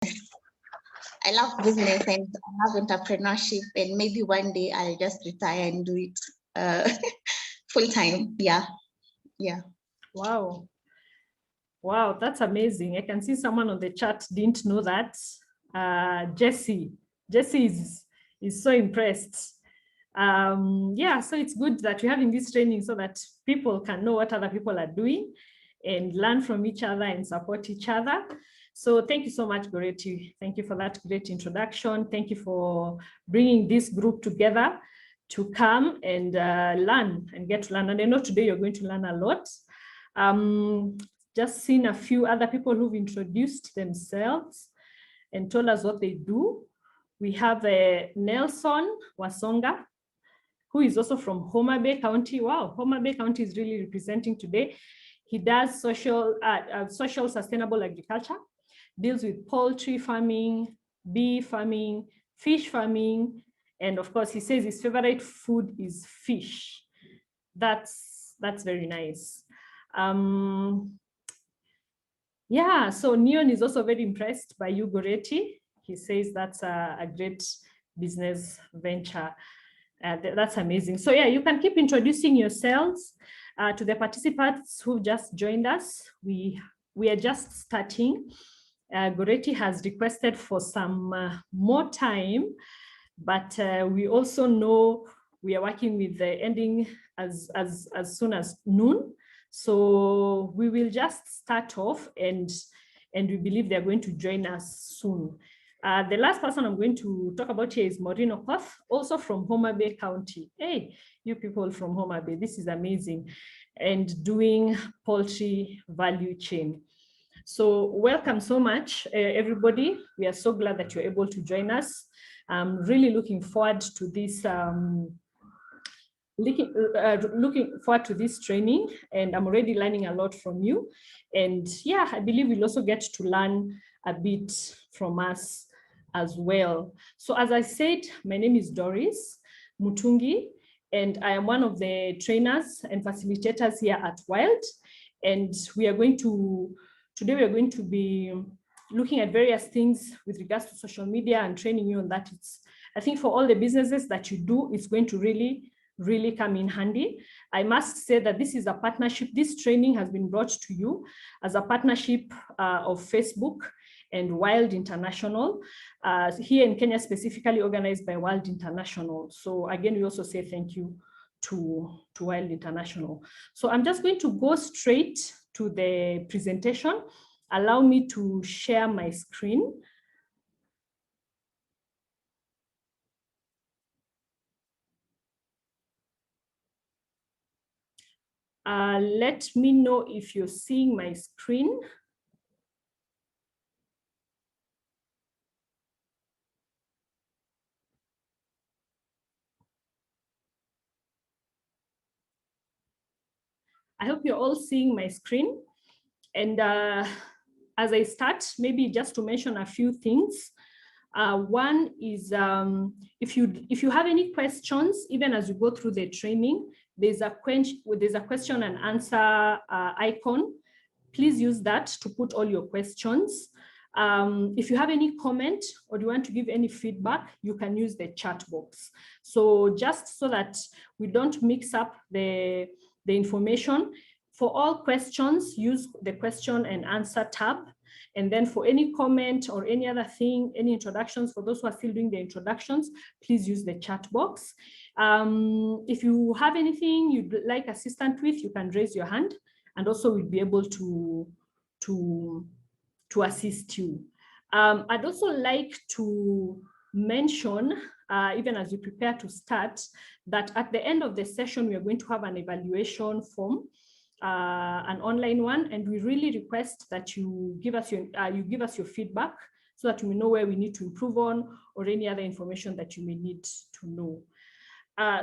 I love business and I love entrepreneurship, and maybe one day I'll just retire and do it full time. Yeah. Wow. Wow, that's amazing. I can see someone on the chat didn't know that. Jesse is so impressed. Yeah, so it's good that we're having this training so that people can know what other people are doing and learn from each other and support each other. So thank you so much, Goretti. Thank you for that great introduction. Thank you for bringing this group together to come and learn and get to learn. And I know today you're going to learn a lot. Just seen a few other people who've introduced themselves and told us what they do. We have Nelson Wasonga, who is also from Homa Bay County. Wow, Homa Bay County is really representing today. He does social sustainable agriculture, deals with poultry farming, bee farming, fish farming, and of course, he says his favorite food is fish. That's very nice. Yeah, so Neon is also very impressed by you, Goretti. He says that's a great business venture. That's amazing. So yeah, you can keep introducing yourselves to the participants who just joined us. We are just starting. Goretti has requested for some more time, but we also know we are working with the ending as soon as noon. So we will just start off, and we believe they're going to join us soon. The last person I'm going to talk about here is Maureen Okoth, also from Homa Bay County. Hey, you people from Homa Bay, this is amazing. And doing poultry value chain. So welcome so much, everybody. We are so glad that you're able to join us. I'm really looking forward to this looking forward to this training, and I'm already learning a lot from you. And yeah, I believe we'll also get to learn a bit from us as well. So as I said, my name is Doris Mutungi, and I am one of the trainers and facilitators here at Wild. And today we are going to be looking at various things with regards to social media and training you on that. I think for all the businesses that you do, it's going to really come in handy. I must say that this is a partnership. This training has been brought to you as a partnership of Facebook and Wild International, here in Kenya, specifically organized by Wild International. So again, we also say thank you to Wild International. So I'm just going to go straight to the presentation. Allow me to share my screen. Let me know if you're seeing my screen. I hope you're all seeing my screen. And as I start, maybe just to mention a few things. One is if you have any questions, even as you go through the training, there's a question and answer icon. Please use that to put all your questions. If you have any comment or you want to give any feedback, you can use the chat box. So just so that we don't mix up the information, for all questions, use the question and answer tab. And then for any comment or any other thing, any introductions, for those who are still doing the introductions, please use the chat box. If you have anything you'd like assistance with, you can raise your hand, and also we'll be able to assist you. I'd also like to mention, even as you prepare to start, that at the end of the session, we are going to have an evaluation form, an online one, and we really request that you give us your feedback so that we know where we need to improve on, or any other information that you may need to know.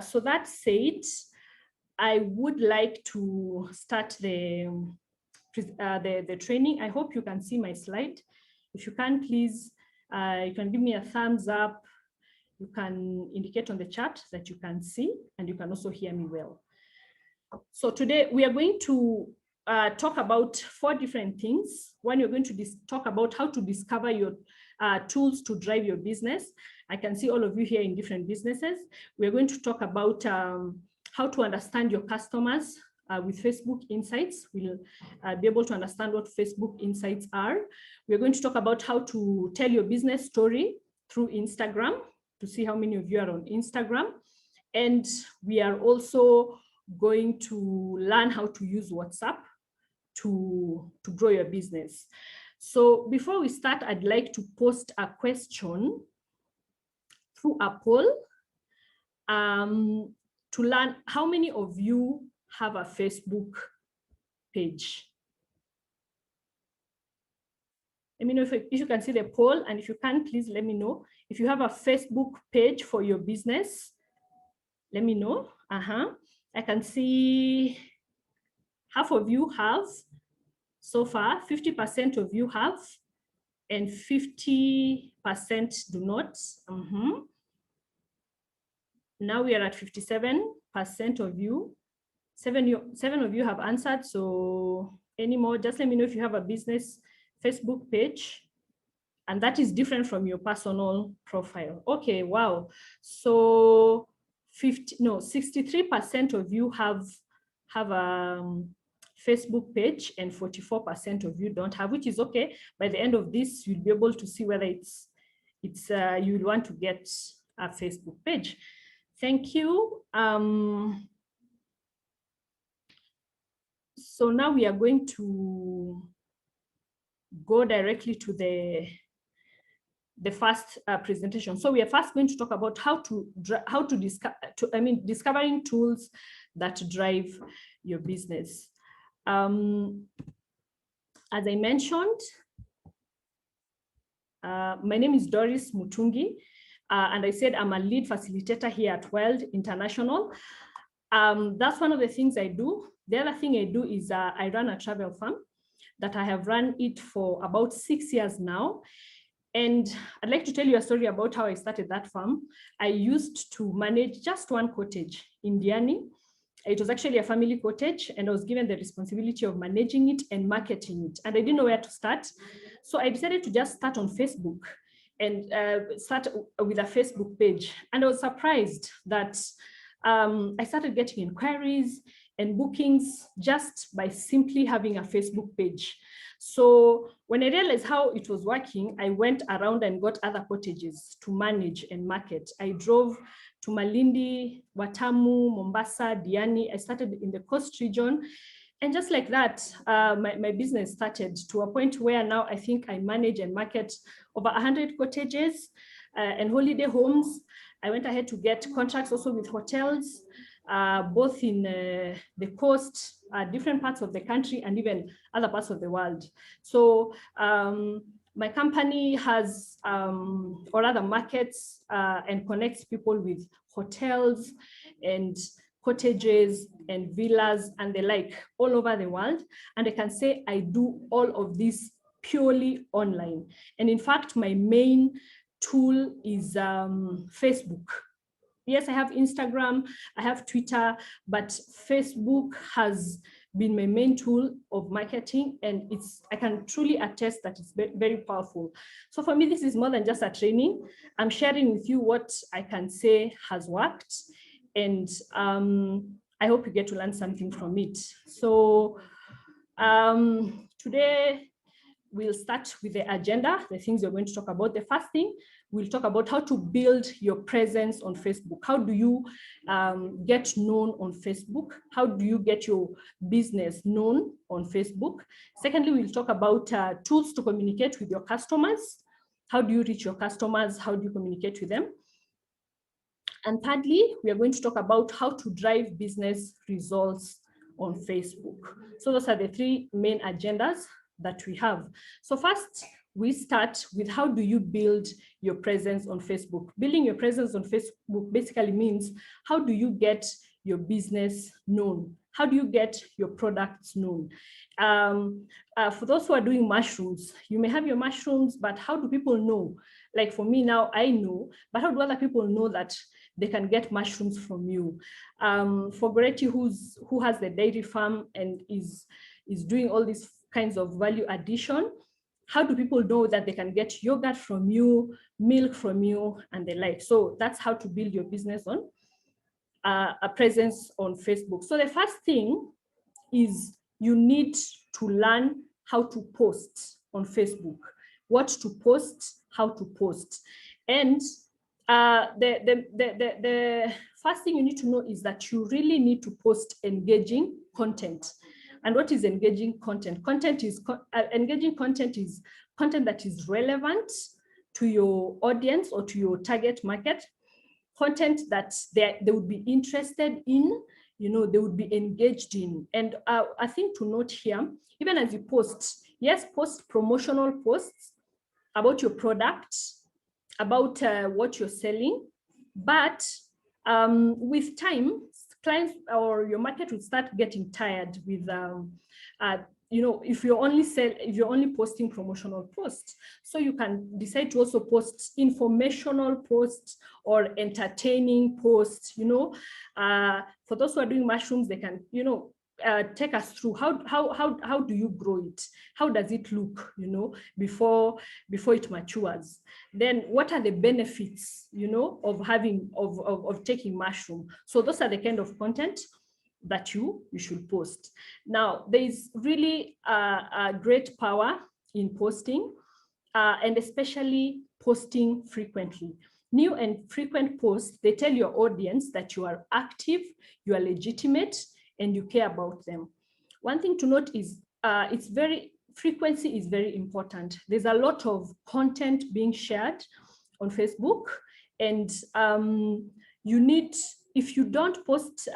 So that said, I would like to start the training. I hope you can see my slide. If you can, please, you can give me a thumbs up. You can indicate on the chat that you can see, and you can also hear me well. So today we are going to talk about 4 different things. One, you're going to talk about how to discover tools to drive your business. I can see all of you here in different businesses. We're going to talk about how to understand your customers with Facebook Insights. We'll be able to understand what Facebook Insights are. We're going to talk about how to tell your business story through Instagram, to see how many of you are on Instagram. And we are also going to learn how to use WhatsApp to grow your business. So before we start, I'd like to post a question through a poll to learn how many of you have a Facebook page. Let me know if you can see the poll, and if you can, please let me know. If you have a Facebook page for your business, let me know. I can see half of you have so far, 50% of you have, and 50% do not. Now we are at 57% of you. Seven of you have answered. So any more, just let me know if you have a business Facebook page, and that is different from your personal profile. Okay, wow. So 63% of you have a Facebook page, and 44% of you don't have, which is okay. By the end of this, you'll be able to see whether you want to get a Facebook page. Thank you. So now we are going to go directly to the first presentation. So we are first going to talk about discovering tools that drive your business. As I mentioned, my name is Doris Mutungi, and I said I'm a lead facilitator here at World International. That's one of the things I do. The other thing I do is I run a travel farm that I have run it for about 6 years now. And I'd like to tell you a story about how I started that farm. I used to manage just one cottage in Diani. It was actually a family cottage, and I was given the responsibility of managing it and marketing it. And I didn't know where to start. So I decided to just start on Facebook and start with a Facebook page. And I was surprised that I started getting inquiries and bookings just by simply having a Facebook page. So when I realized how it was working, I went around and got other cottages to manage and market. I drove to Malindi, Watamu, Mombasa, Diani. I started in the coast region. And just like that, my business started to a point where now I think I manage and market over 100 cottages and holiday homes. I went ahead to get contracts also with hotels, both in the coast, different parts of the country, and even other parts of the world. So my company has, or other markets and connects people with hotels and cottages and villas and the like all over the world. And I can say I do all of this purely online. And in fact, my main tool is Facebook. Yes, I have Instagram, I have Twitter, but Facebook has been my main tool of marketing, and I can truly attest that it's very powerful. So for me, this is more than just a training. I'm sharing with you what I can say has worked, and I hope you get to learn something from it. So today, we'll start with the agenda, the things we're going to talk about. The first thing, we'll talk about how to build your presence on Facebook. How do you get known on Facebook? How do you get your business known on Facebook? Secondly, we'll talk about tools to communicate with your customers. How do you reach your customers? How do you communicate with them? And thirdly, we are going to talk about how to drive business results on Facebook. So those are the three main agendas that we have. So first, we start with how do you build your presence on Facebook? Building your presence on Facebook basically means how do you get your business known? How do you get your products known? For those who are doing mushrooms, you may have your mushrooms, but how do people know? Like for me now, I know, but how do other people know that they can get mushrooms from you? For Goretti, who has the dairy farm and is doing all these kinds of value addition, how do people know that they can get yogurt from you, milk from you, and the like? So that's how to build your business on a presence on Facebook. So the first thing is you need to learn how to post on Facebook, what to post, how to post. And the first thing you need to know is that you really need to post engaging content. And what is engaging content? Engaging content is content that is relevant to your audience or to your target market, content that they would be interested in, they would be engaged in. And I think to note here, even as you post, yes, post promotional posts about your product, about what you're selling, but with time, clients or your market will start getting tired with if you're only posting promotional posts. So you can decide to also post informational posts or entertaining posts. For those who are doing mushrooms, they can take us through how do you grow it? How does it look, before it matures? Then what are the benefits, of taking mushroom? So those are the kind of content that you should post. Now, there is really a great power in posting, and especially posting frequently. New and frequent posts, they tell your audience that you are active, you are legitimate, and you care about them. One thing to note is frequency is very important. There's a lot of content being shared on Facebook, and if you don't post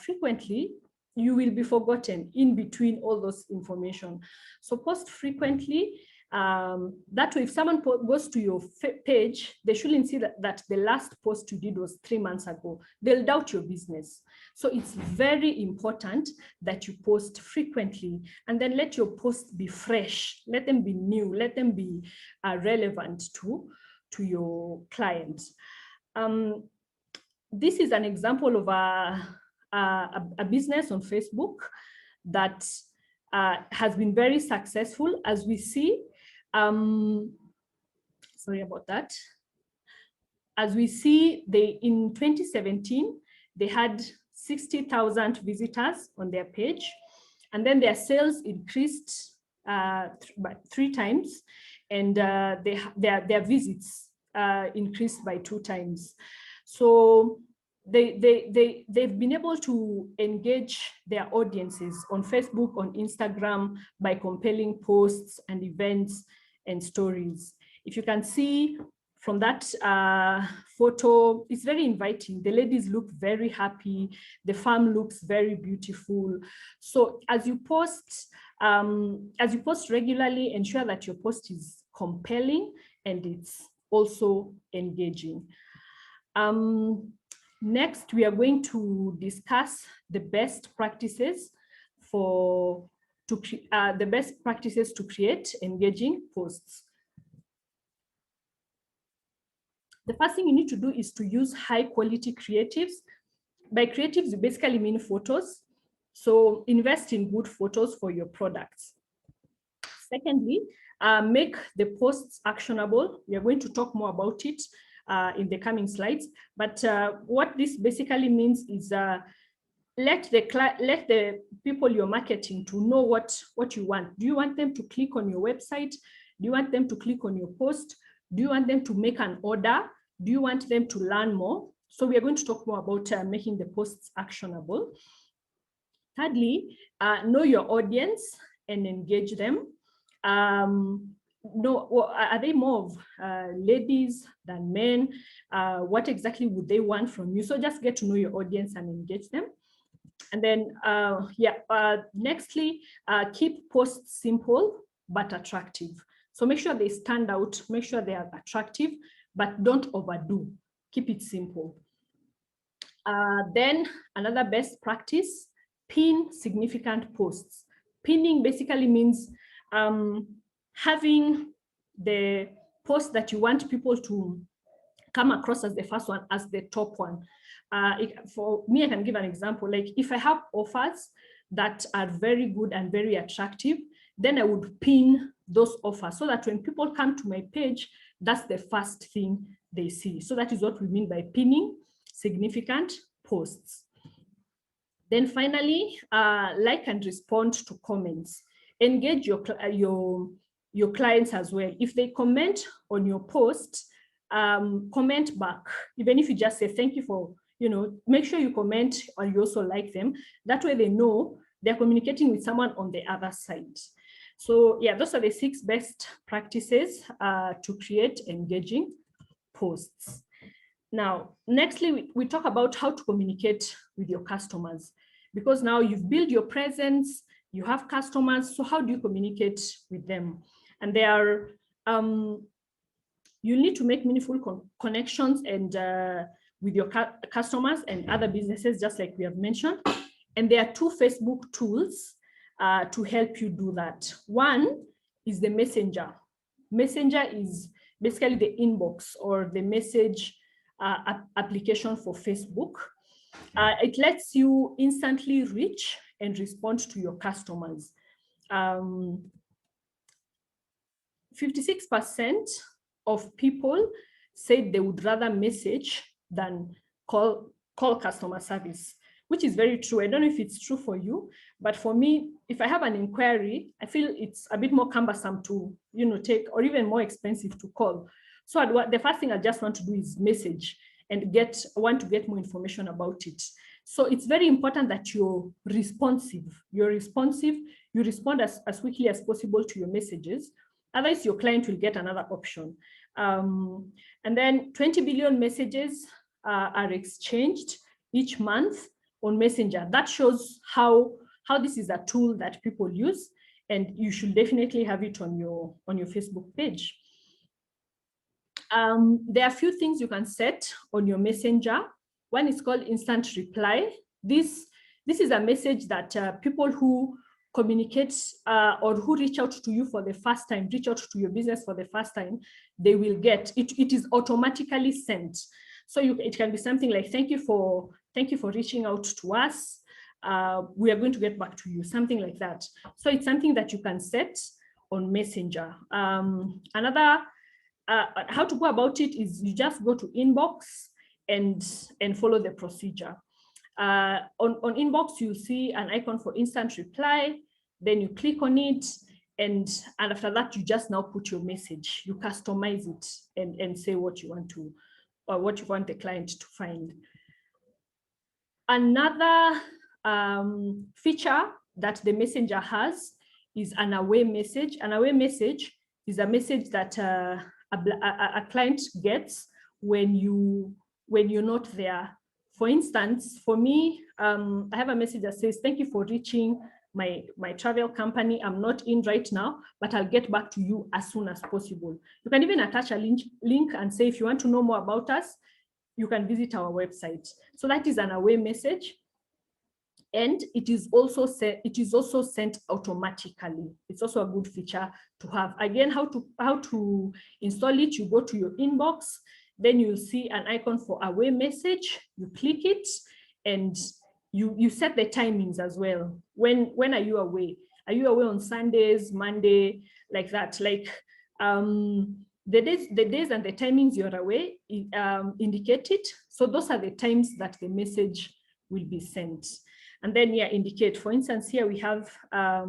frequently, you will be forgotten in between all those information. So post frequently. That way, if someone goes to your page, they shouldn't see that the last post you did was 3 months ago. They'll doubt your business. So it's very important that you post frequently, and then let your posts be fresh, let them be new, let them be relevant to your clients. This is an example of a business on Facebook that has been very successful, as we see. Sorry about that. As we see, in 2017, they had 60,000 visitors on their page, and then their sales increased by 3 times, and their visits increased by 2 times. So they've been able to engage their audiences on Facebook, on Instagram, by compelling posts and events and stories. If you can see from that photo, it's very inviting. The ladies look very happy. The farm looks very beautiful. So as you post regularly, ensure that your post is compelling and it's also engaging. Next, we are going to discuss the best practices to create engaging posts. The first thing you need to do is to use high quality creatives. By creatives, you basically mean photos. So invest in good photos for your products. Secondly, make the posts actionable. We are going to talk more about it in the coming slides. But what this basically means is let the people you're marketing to know what you want. Do you want them to click on your website? Do you want them to click on your post? Do you want them to make an order? Do you want them to learn more? So we are going to talk more about making the posts actionable. Thirdly, know your audience and engage them. Are they more of ladies than men? What exactly would they want from you? So just get to know your audience and engage them. And then, nextly, keep posts simple but attractive. So make sure they stand out, make sure they are attractive, but don't overdo. Keep it simple. Then another best practice, pin significant posts. Pinning basically means having the post that you want people to come across as the first one, as the top one. For me, I can give an example. Like if I have offers that are very good and very attractive, then I would pin those offers so that when people come to my page, that's the first thing they see. So that is what we mean by pinning significant posts. Then finally, like and respond to comments. Engage your clients as well. If they comment on your post, comment back. Even if you just say thank you for, make sure you comment or you also like them. That way they know they're communicating with someone on the other side. So yeah, those are the 6 best practices to create engaging posts. Now, nextly, we talk about how to communicate with your customers, because now you've built your presence, you have customers, so how do you communicate with them? And there are, you need to make meaningful connections and with your customers and other businesses, just like we have mentioned. And there are 2 Facebook tools to help you do that. One is the Messenger. Messenger is basically the inbox or the message application for Facebook. It lets you instantly reach and respond to your customers. 56% of people said they would rather message than call customer service, which is very true. I don't know if it's true for you, but for me, if I have an inquiry, I feel it's a bit more cumbersome to, take, or even more expensive to call. So the first thing I just want to do is message and want to get more information about it. So it's very important that you're responsive. You respond as quickly as possible to your messages. Otherwise, your client will get another option. And then 20 billion messages are exchanged each month on Messenger. That shows how this is a tool that people use, and you should definitely have it on your Facebook page. There are a few things you can set on your Messenger. One is called instant reply. This is a message that people who communicate or who reach out to you for the first time, reach out to your business for the first time, they will get. It is automatically sent. So it can be something like, thank you for reaching out to us. We are going to get back to you, something like that. So it's something that you can set on Messenger. Another how to go about it is you just go to inbox and follow the procedure. On inbox, you'll see an icon for instant reply. Then you click on it, and after that, you just now put your message. You customize it and say what you want to, or what you want the client to find. Another feature that the Messenger has is an away message. An away message is a message that a client gets when you're not there. For instance, for me, I have a message that says, thank you for reaching my travel company. I'm not in right now, but I'll get back to you as soon as possible. You can even attach a link and say, if you want to know more about us, you can visit our website. So that is an away message. And it is also sent automatically. It's also a good feature to have. Again, how to install it, you go to your inbox, then you'll see an icon for away message. You click it, and you set the timings as well. When are you away? Are you away on Sundays, Monday, like that? Like the days and the timings you're away indicate it. So those are the times that the message will be sent. And then indicate. For instance, here we have a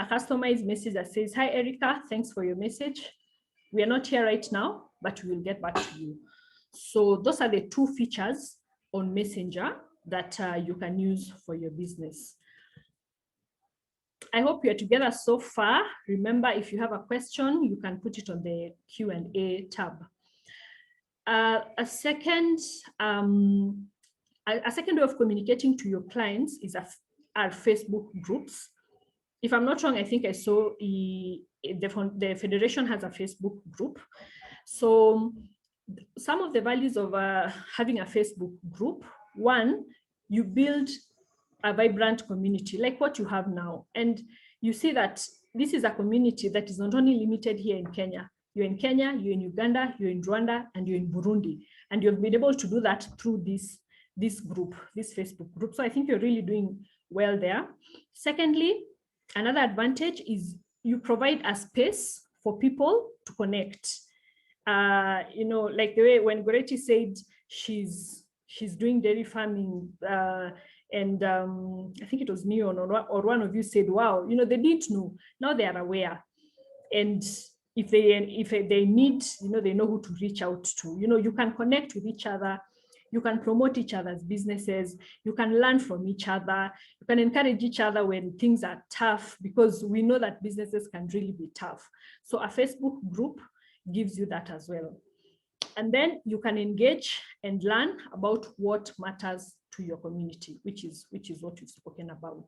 customized message that says, hi, Erica, thanks for your message. We are not here right now, but we will get back to you. So those are the 2 features on Messenger that you can use for your business. I hope you're together so far. Remember, if you have a question, you can put it on the Q&A tab. A second way of communicating to your clients is our Facebook groups. If I'm not wrong, I think I saw the Federation has a Facebook group. So some of the values of having a Facebook group: one, you build a vibrant community like what you have now. And you see that this is a community that is not only limited here in Kenya. You're in Kenya, you're in Uganda, you're in Rwanda, and you're in Burundi. And you've been able to do that through this group, this Facebook group. So I think you're really doing well there. Secondly, another advantage is you provide a space for people to connect. You know, like the way when Goretti said she's doing dairy farming, and I think it was Neon or one of you said, wow, you know, they didn't know, now they are aware. And if they need, you know, they know who to reach out to. You know, you can connect with each other, you can promote each other's businesses, you can learn from each other, you can encourage each other when things are tough, because we know that businesses can really be tough. So a Facebook group gives you that as well. And then you can engage and learn about what matters to your community, which is what we've spoken about.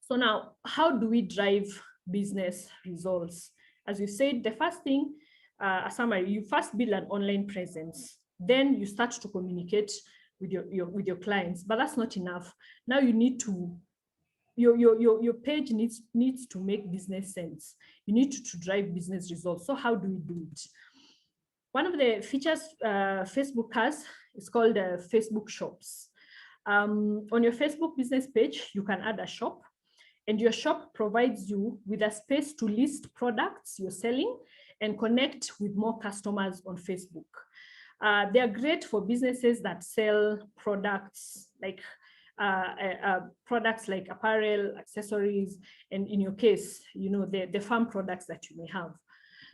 So now, how do we drive business results? As you said, the first thing, a summary, you first build an online presence, then you start to communicate with your clients, but that's not enough. Now you need to, your page needs to make business sense. You need to drive business results. So how do we do it? One of the features Facebook has is called Facebook Shops. On your Facebook business page, you can add a shop, and your shop provides you with a space to list products you're selling and connect with more customers on Facebook. They are great for businesses that sell products like apparel, accessories, and in your case, you know, the farm products that you may have.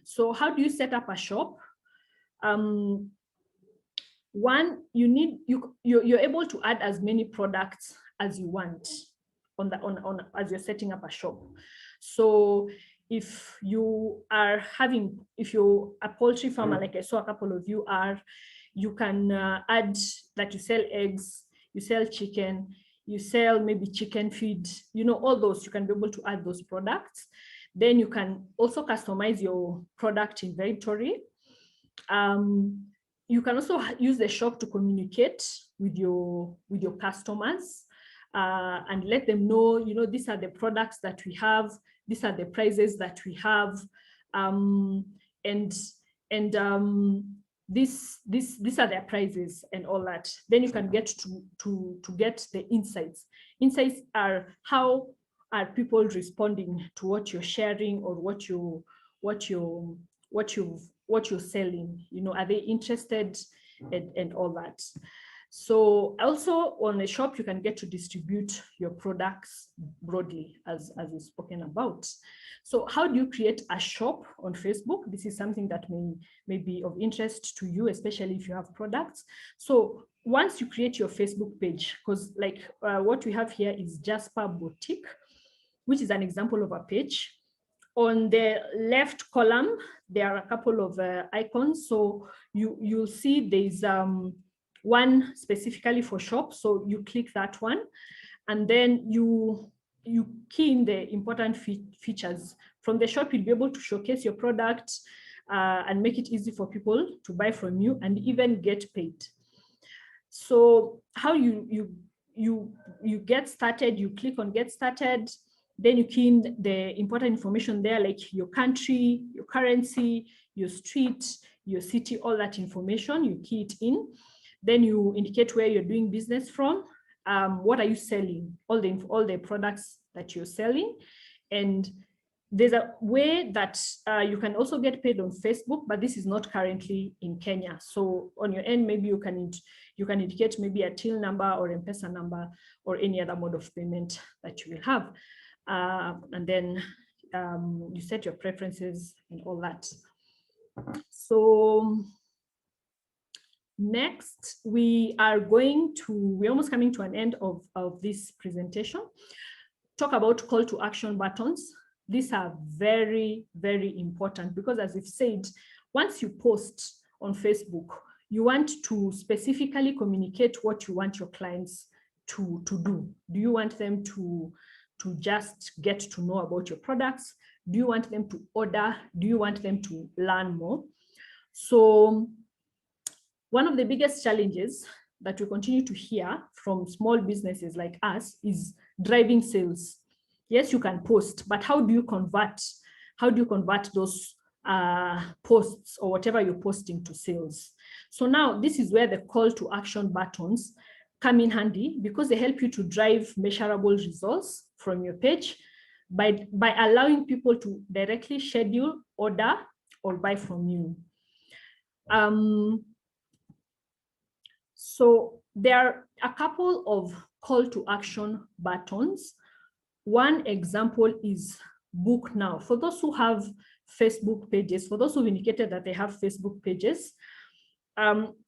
So how do you set up a shop? One, you're able to add as many products as you want as you're setting up a shop. So if you're a poultry farmer, like I saw a couple of you are, you can add that you sell eggs, you sell chicken, you sell maybe chicken feed, you know, all those, you can be able to add those products. Then you can also customize your product inventory. You can also use the shop to communicate with your customers and let them know, you know, these are the products that we have, these are the prices that we have, these are their prices and all that. Then you can get to get the insights. Insights are how are people responding to what you're sharing or what you're selling. You know, are they interested and all that. So also on a shop, you can get to distribute your products broadly, as we've spoken about. So how do you create a shop on Facebook? This is something that may be of interest to you, especially if you have products. So once you create your Facebook page, because like what we have here is Jasper Boutique, which is an example of a page. On the left column, there are a couple of icons. So you'll see there's one specifically for shop. So you click that one, and then you key in the important features. From the shop, you'll be able to showcase your product and make it easy for people to buy from you and even get paid. So how you get started, you click on get started, then you key in the important information there, like your country, your currency, your street, your city, all that information, you key it in. Then you indicate where you're doing business from, what are you selling, all the products that you're selling. And there's a way that you can also get paid on Facebook, but this is not currently in Kenya. So on your end, maybe you can indicate maybe a till number or M-Pesa number or any other mode of payment that you will have. And then you set your preferences and all that. So next, we're almost coming to an end of this presentation. Talk about call to action buttons. These are very, very important because, as we've said, once you post on Facebook, you want to specifically communicate what you want your clients to do. Do you want them to just get to know about your products? Do you want them to order? Do you want them to learn more? So one of the biggest challenges that we continue to hear from small businesses like us is driving sales. Yes, you can post, but how do you convert? How do you convert those posts or whatever you're posting to sales? So now this is where the call to action buttons come in handy, because they help you to drive measurable results from your page. by allowing people to directly schedule, order, or buy from you. So there are a couple of call to action buttons. One example is book now. For those who have Facebook pages, for those who've indicated that they have Facebook pages,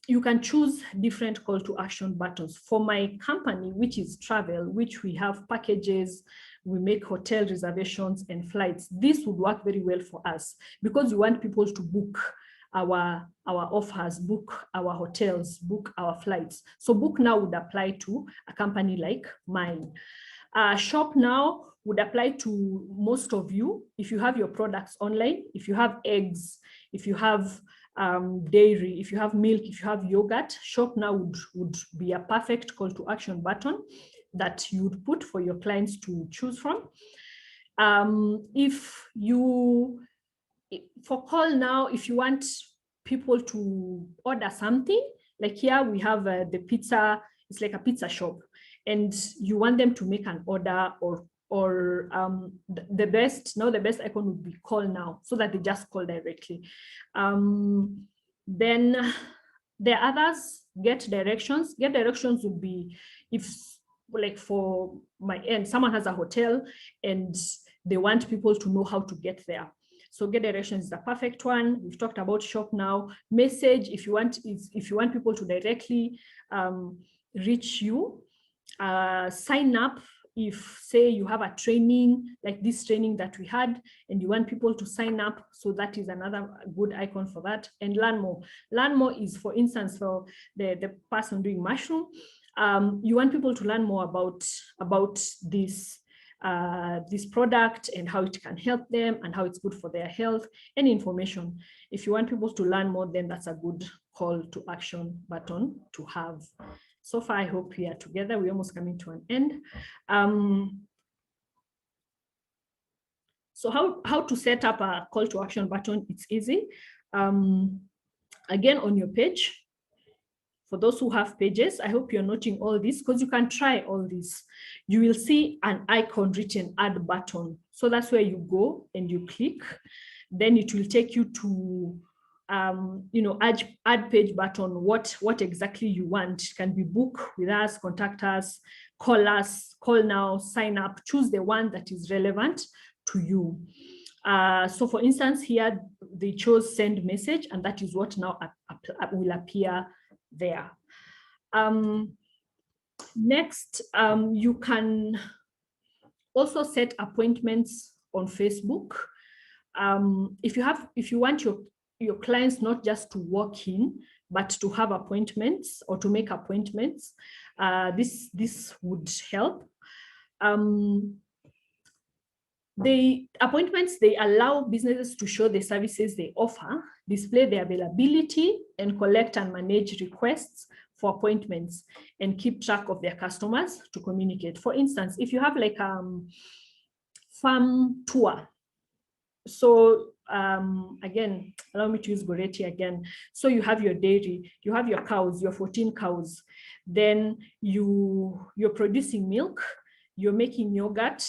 you can choose different call to action buttons. For my company, which is travel, which we have packages, we make hotel reservations and flights. This would work very well for us because we want people to book our offers, book our hotels, book our flights. So book now would apply to a company like mine. Shop now would apply to most of you if you have your products online, if you have eggs, if you have dairy, if you have milk, if you have yogurt. Shop now would be a perfect call to action button that you would put for your clients to choose from. For call now, if you want people to order something, like here we have the pizza, it's like a pizza shop, and you want them to make an order, or the best icon would be call now, so that they just call directly. Then the others, get directions. Get directions would be if, like for my end, someone has a hotel and they want people to know how to get there. So get directions is the perfect one. We've talked about shop now. Message, if you want people to directly reach you. Sign up, if say you have a training like this training that we had and you want people to sign up, so that is another good icon for that. And learn more. Learn more is, for instance, for the person doing mushroom. You want people to learn more about this product and how it can help them and how it's good for their health, and information. If you want people to learn more, then that's a good call to action button to have. So far, I hope we are together. We're almost coming to an end. So how to set up a call to action button? It's easy. Again, on your page, for those who have pages, I hope you're noting all this, because you can try all this. You will see an icon written add button. So that's where you go and you click. Then it will take you to add page button, what exactly you want. It can be book with us, contact us, call now, sign up. Choose the one that is relevant to you. So for instance, here they chose send message, and that is what now will appear there. Next, you can also set appointments on Facebook. If you want your clients not just to walk in, but to have appointments or to make appointments, this would help. The appointments, they allow businesses to show the services they offer, display their availability, and collect and manage requests for appointments, and keep track of their customers to communicate. For instance, if you have like a farm tour, so again, allow me to use Goretti again. So you have your dairy, you have your cows, your 14 cows, then you're producing milk, you're making yogurt,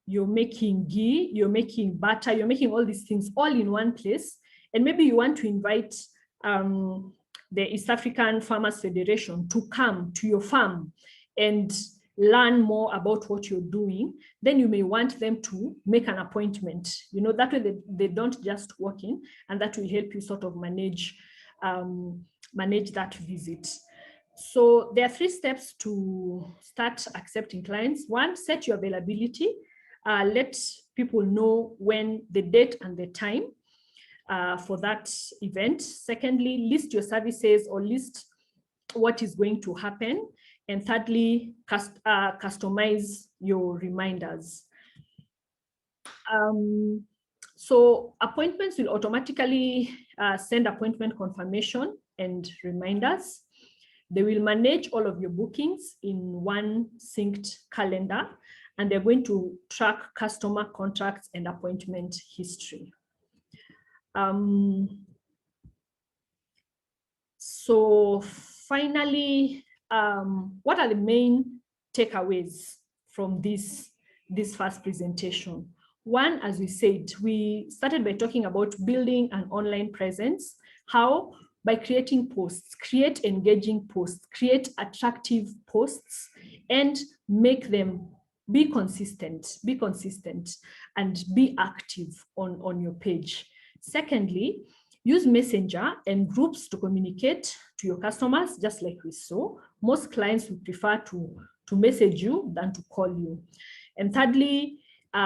you're making ghee, you're making butter, you're making all these things all in one place. And maybe you want to invite the East African Farmers Federation to come to your farm and learn more about what you're doing. Then you may want them to make an appointment. That way they don't just walk in, and that will help you sort of manage that visit. So there are 3 steps to start accepting clients. 1, set your availability. Let people know when, the date and the time for that event. Secondly, list your services or list what is going to happen. And thirdly, customize your reminders. So appointments will automatically send appointment confirmation and reminders. They will manage all of your bookings in one synced calendar, and they're going to track customer contracts and appointment history. So finally, what are the main takeaways from this first presentation? One, as we said, we started by talking about building an online presence. How? By creating posts, create engaging posts, create attractive posts, and make them be consistent, and be active on your page. Secondly, use Messenger and groups to communicate to your customers, just like we saw. Most clients would prefer to message you than to call you. And thirdly,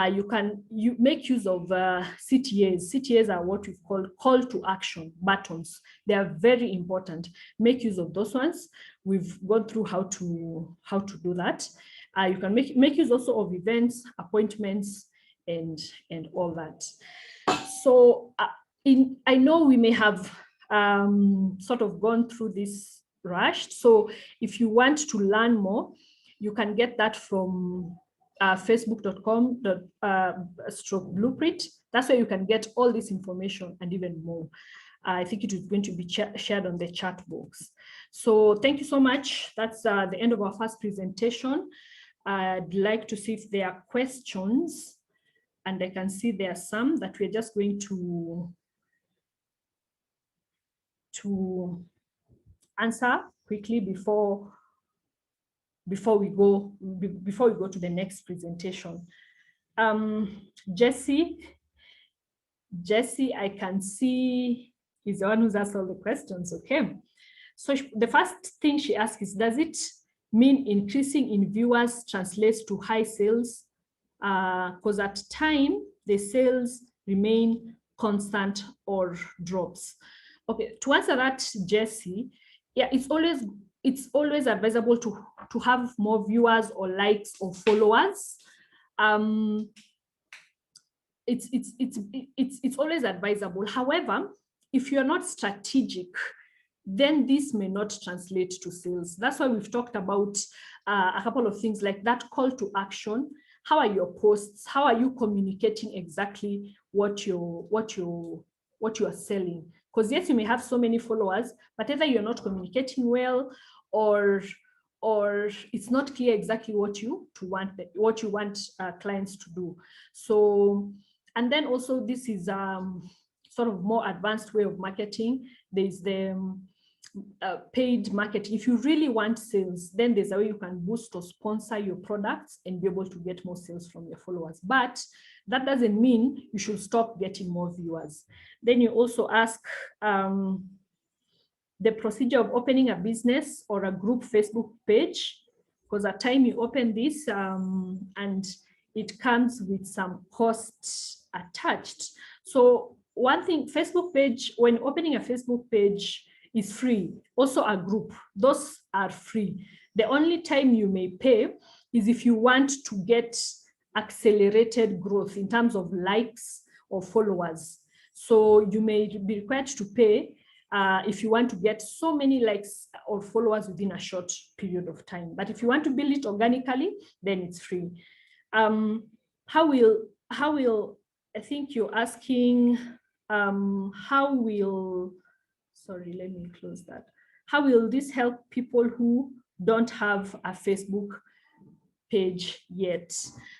you make use of CTAs. CTAs are what we call to action buttons. They are very important. Make use of those ones. We've gone through how to do that. You can make use also of events, appointments, and all that. So I know we may have sort of gone through this rushed. So if you want to learn more, you can get that from facebook.com/blueprint. That's where you can get all this information and even more. I think it is going to be shared on the chat box. So thank you so much. That's the end of our first presentation. I'd like to see if there are questions, and I can see there are some that we're just going to answer quickly before we go to the next presentation. Jessie, I can see is the one who's asked all the questions. Okay, so the first thing she asks is, does it mean increasing in viewers translates to high sales? Because at time the sales remain constant or drops. Okay, to answer that, Jessie, yeah, it's always advisable to have more viewers or likes or followers. It's always advisable. However, if you're not strategic, then this may not translate to sales. That's why we've talked about a couple of things like that call to action. How are your posts? How are you communicating exactly what you are selling? Because yes, you may have so many followers, but either you're not communicating well, or it's not clear exactly what you want clients to do. So, and then also this is sort of more advanced way of marketing. There's the paid marketing. If you really want sales, then there's a way you can boost or sponsor your products and be able to get more sales from your followers. But that doesn't mean you should stop getting more viewers. Then you also ask the procedure of opening a business or a group Facebook page, because at time you open this and it comes with some costs attached. So one thing, Facebook page, when opening a Facebook page, is free. Also a group, those are free. The only time you may pay is if you want to get accelerated growth in terms of likes or followers. So you may be required to pay if you want to get so many likes or followers within a short period of time. But if you want to build it organically, then it's free. How will, I think you're asking, how will, sorry, let me close that. How will this help people who don't have a Facebook page yet?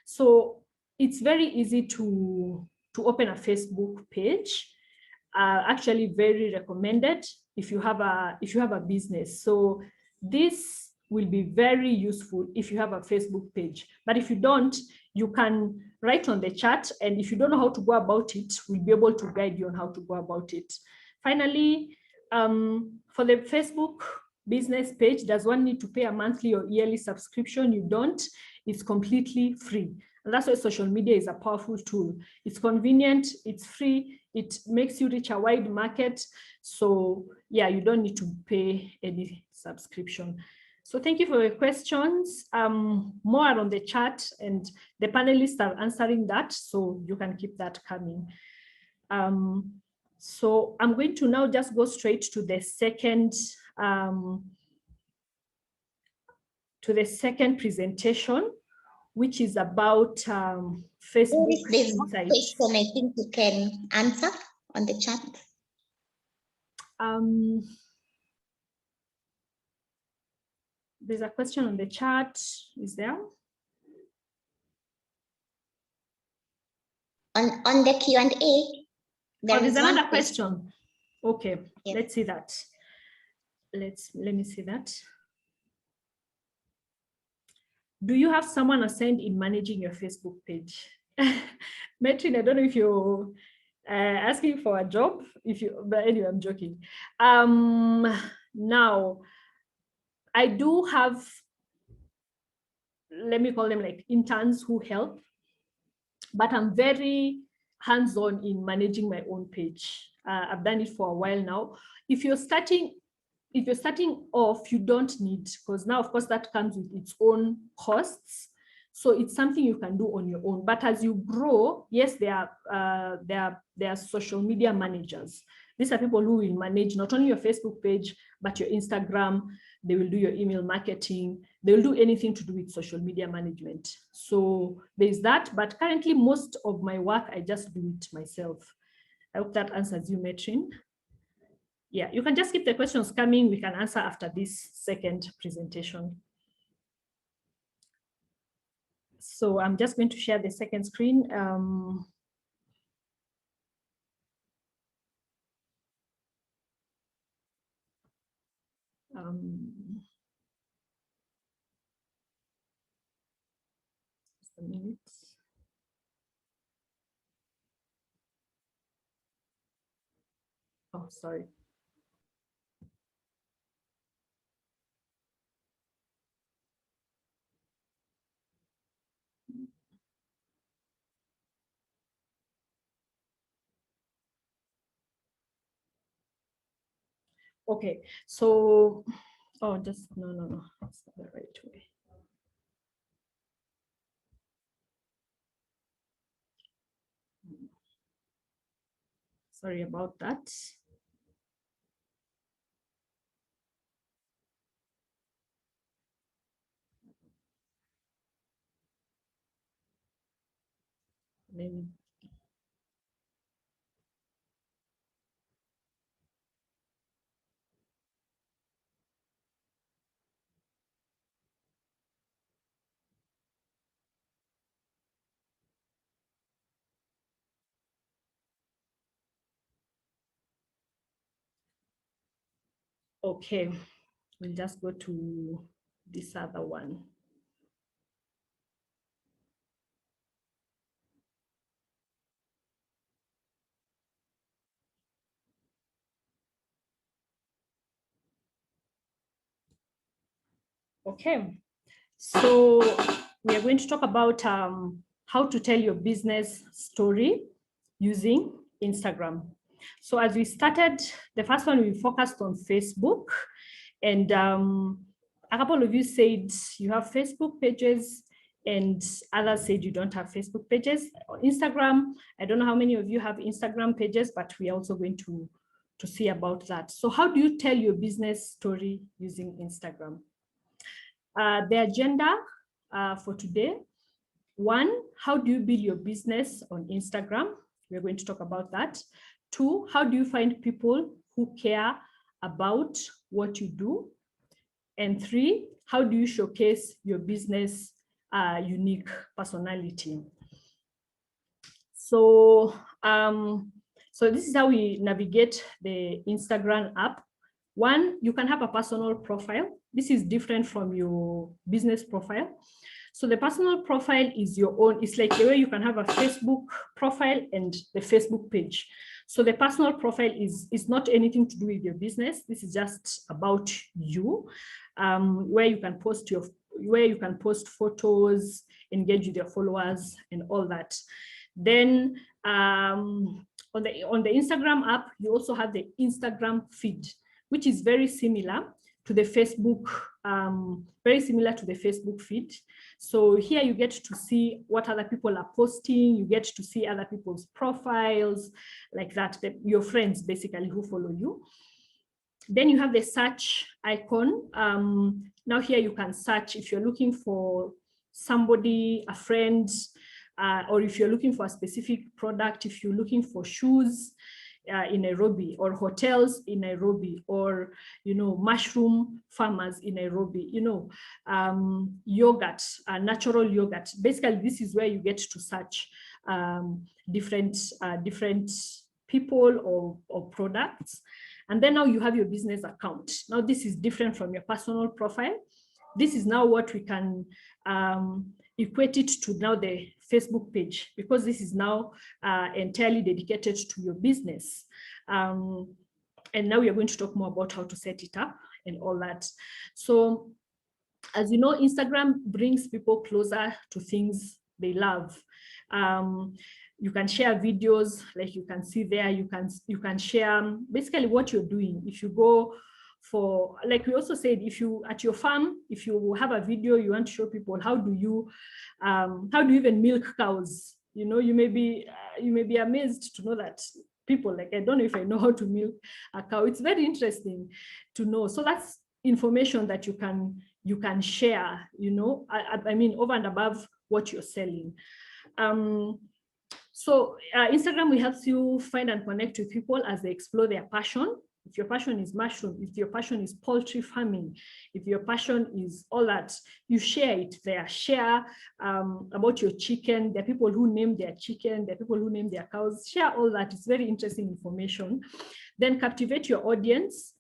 So it's very easy to open a Facebook page. Actually very recommended if you have a business. So this will be very useful if you have a Facebook page. But if you don't, you can write on the chat, and if you don't know how to go about it, we'll be able to guide you on how to go about it. Finally, for the Facebook business page, does one need to pay a monthly or yearly subscription? You don't. It's completely free. And that's why social media is a powerful tool. It's convenient, it's free, it makes you reach a wide market. So yeah, you don't need to pay any subscription. So thank you for your questions. More are on the chat, and the panelists are answering that, so you can keep that coming. So I'm going to now just go straight to the second presentation, which is about Facebook. There's one question I think you can answer on the chat. There's a question on the chat. Is there? On the Q&A, there's another question. Okay, yes. Let's see that. Let me see that. Do you have someone assigned in managing your Facebook page? Metrin, I don't know if you're asking for a job, but anyway, I'm joking. Now, I do have, let me call them like interns who help, but I'm very hands-on in managing my own page. I've done it for a while now. If you're starting off, you don't need, because now, of course, that comes with its own costs. So it's something you can do on your own. But as you grow, yes, there are social media managers. These are people who will manage not only your Facebook page, but your Instagram. They will do your email marketing. They will do anything to do with social media management. So there's that. But currently, most of my work, I just do it myself. I hope that answers you, Metrin. Yeah, you can just keep the questions coming. We can answer after this second presentation. So I'm just going to share the second screen. Just a minute. Oh, sorry. Okay, so, oh, just, no, that's not the right way. Sorry about that. Maybe. Okay, we'll just go to this other one. Okay, so we are going to talk about how to tell your business story using Instagram. So as we started, the first one we focused on Facebook, and a couple of you said you have Facebook pages and others said you don't have Facebook pages. On Instagram, I don't know how many of you have Instagram pages, but we are also going to see about that. So how do you tell your business story using Instagram? The agenda for today. One, how do you build your business on Instagram? We're going to talk about that. Two, how do you find people who care about what you do? And three, how do you showcase your business unique personality? So, so this is how we navigate the Instagram app. One, you can have a personal profile. This is different from your business profile. So the personal profile is your own. It's like the way you can have a Facebook profile and the Facebook page. So the personal profile is not anything to do with your business. This is just about you, where you can post photos, engage with your followers, and all that. Then on the Instagram app, you also have the Instagram feed, which is very similar to the Facebook, feed. So here you get to see what other people are posting. You get to see other people's profiles, like that, your friends basically who follow you. Then you have the search icon. Now here you can search if you're looking for somebody, a friend, or if you're looking for a specific product, if you're looking for shoes in Nairobi, or hotels in Nairobi, or, you know, mushroom farmers in Nairobi, you know, yogurt, natural yogurt. Basically, this is where you get to search different people or products. And then now you have your business account. Now this is different from your personal profile. This is now what we can equate it to now the Facebook page, because this is now entirely dedicated to your business. And now we are going to talk more about how to set it up and all that. So as you know, Instagram brings people closer to things they love. You can share videos, like you can see there. You can share basically what you're doing. If you go for, like we also said, if you at your farm, if you have a video you want to show people how do you even milk cows, you know, you may be amazed to know that people, like, I don't know if I know how to milk a cow. It's very interesting to know. So that's information that you can share, you know, I mean, over and above what you're selling. So Instagram will help you find and connect with people as they explore their passion. If your passion is mushroom, if your passion is poultry farming, if your passion is all that, you share it there. Share about your chicken. There are people who name their chicken. There are people who name their cows. Share all that. It's very interesting information. Then captivate your audience